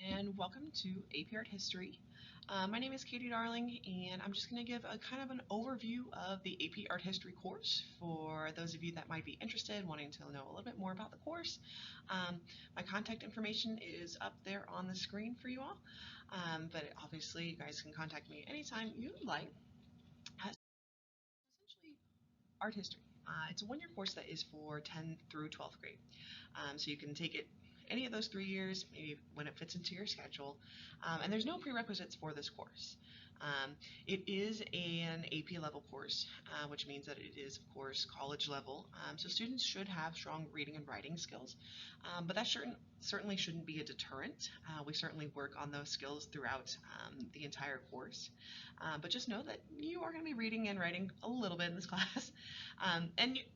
and welcome to AP Art History. My name is Katie Darling, and I'm just going to give a kind of an overview of the AP Art History course for those of you that might be interested, wanting to know a little bit more about the course. My contact information is up there on the screen for you all, but obviously you guys can contact me anytime you like. Essentially, art history. It's a one-year course that is for 10th through 12th grade. So you can take it any of those 3 years, maybe when it fits into your schedule. And there's no prerequisites for this course. It is an AP level course, which means that it is, of course, college level. So students should have strong reading and writing skills, but that certainly shouldn't be a deterrent. We certainly work on those skills throughout the entire course. But just know that you are going to be reading and writing a little bit in this class.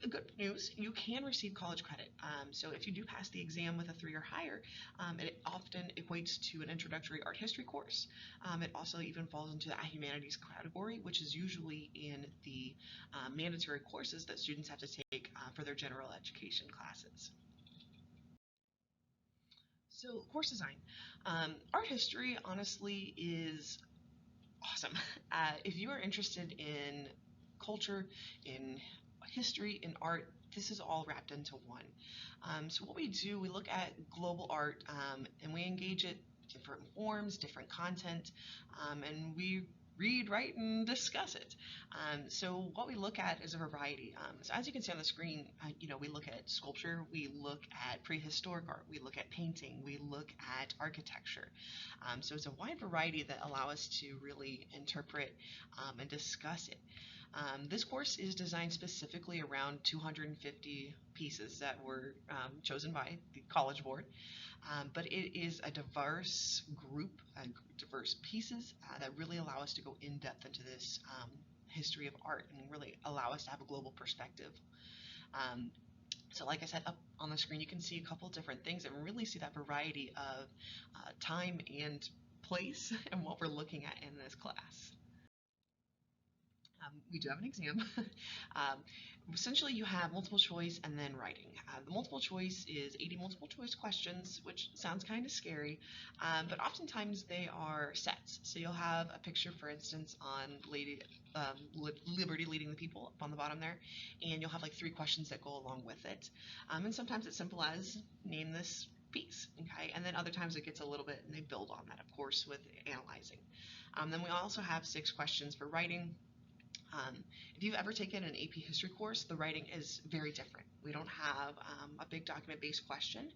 Good news, you can receive college credit. So if you do pass the exam with a 3 or higher, it often equates to an introductory art history course. It also even falls into the humanities category, which is usually in the mandatory courses that students have to take for their general education classes. So course design. Art history honestly is awesome. If you are interested in culture, in history, in art, this is all wrapped into one. So what we do, we look at global art and we engage it different forms, different content, and we read, write, and discuss it. So what we look at is a variety. So as you can see on the screen, we look at sculpture, we look at prehistoric art, we look at painting, we look at architecture. So it's a wide variety that allow us to really interpret and discuss it. This course is designed specifically around 250 pieces that were chosen by the College Board, but it is a diverse group, diverse pieces that really allow us to go in depth into this history of art and really allow us to have a global perspective. So like I said, up on the screen, you can see a couple different things and really see that variety of time and place and what we're looking at in this class. We do have an exam. um, Essentially, you have multiple choice and then writing. The multiple choice is 80 multiple choice questions, which sounds kind of scary, but oftentimes they are sets. So you'll have a picture, for instance, on Liberty leading the people up on the bottom there, and you'll have like 3 questions that go along with it. And sometimes it's simple as name this piece, okay? And then other times it gets a little bit, and they build on that, of course, with analyzing. Then we also have 6 questions for writing. Um, if you've ever taken an AP history course, the writing is very different. We don't have a big document-based question.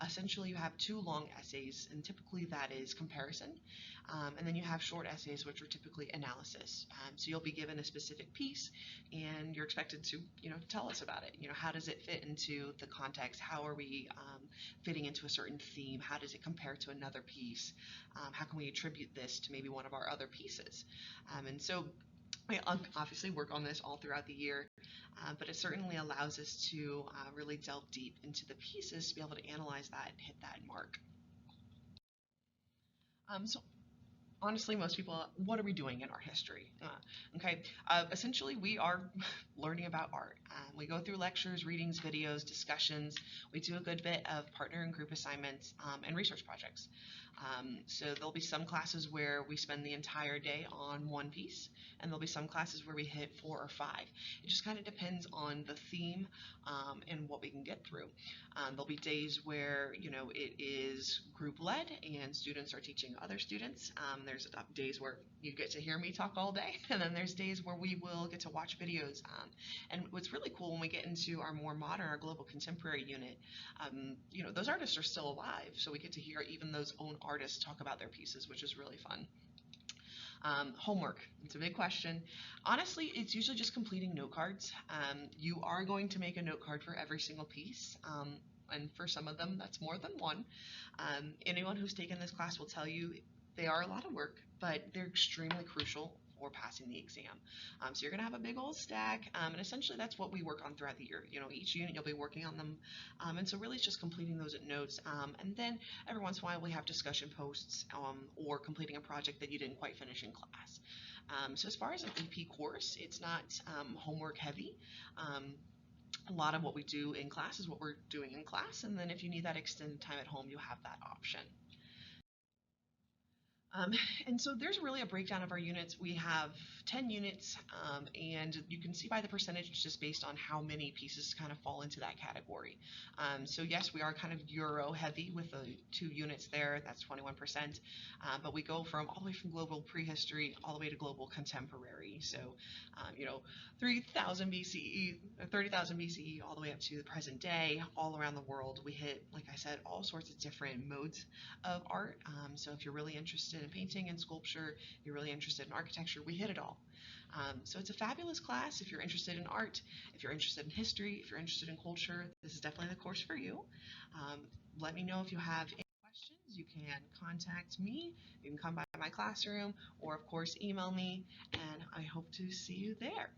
Essentially, you have 2 long essays, and typically that is comparison. And then you have short essays, which are typically analysis. So you'll be given a specific piece, and you're expected to, tell us about it. How does it fit into the context? How are we fitting into a certain theme? How does it compare to another piece? How can we attribute this to maybe one of our other pieces? And so we obviously work on this all throughout the year, but it certainly allows us to really delve deep into the pieces to be able to analyze that and hit that mark. So honestly, most people, what are we doing in art history? Essentially, we are learning about art. We go through lectures, readings, videos, discussions. We do a good bit of partner and group assignments and research projects. So there'll be some classes where we spend the entire day on one piece, and there'll be some classes where we hit 4 or 5. It just kind of depends on the theme and what we can get through. There'll be days where it is group led and students are teaching other students. There's days where you get to hear me talk all day, and then there's days where we will get to watch videos. And what's really cool when we get into our more modern, our global contemporary unit, those artists are still alive, so we get to hear even those own artists talk about their pieces, which is really fun. Homework, it's a big question. Honestly, it's usually just completing note cards. You are going to make a note card for every single piece. And for some of them, that's more than one. Anyone who's taken this class will tell you they are a lot of work, but they're extremely crucial for passing the exam. So you're going to have a big old stack, and essentially that's what we work on throughout the year. Each unit you'll be working on them, and so really it's just completing those notes, and then every once in a while we have discussion posts or completing a project that you didn't quite finish in class. So as far as an AP course, it's not homework heavy. A lot of what we do in class is what we're doing in class, and then if you need that extended time at home, you have that option. Um, and so there's really a breakdown of our units. We have 10 units, and you can see by the percentage just based on how many pieces kind of fall into that category. So yes, we are kind of Euro heavy with the 2 units there. That's 21%. But we go from all the way from global prehistory all the way to global contemporary. So, 3000 BCE, 30,000 BCE, all the way up to the present day, all around the world. We hit, like I said, all sorts of different modes of art. So if you're really interested in painting and sculpture, you're really interested in architecture, we hit it all. So it's a fabulous class if you're interested in art, if you're interested in history, if you're interested in culture, this is definitely the course for you. Um, Let me know if you have any questions. You can contact me, you can come by my classroom, or of course email me, and I hope to see you there.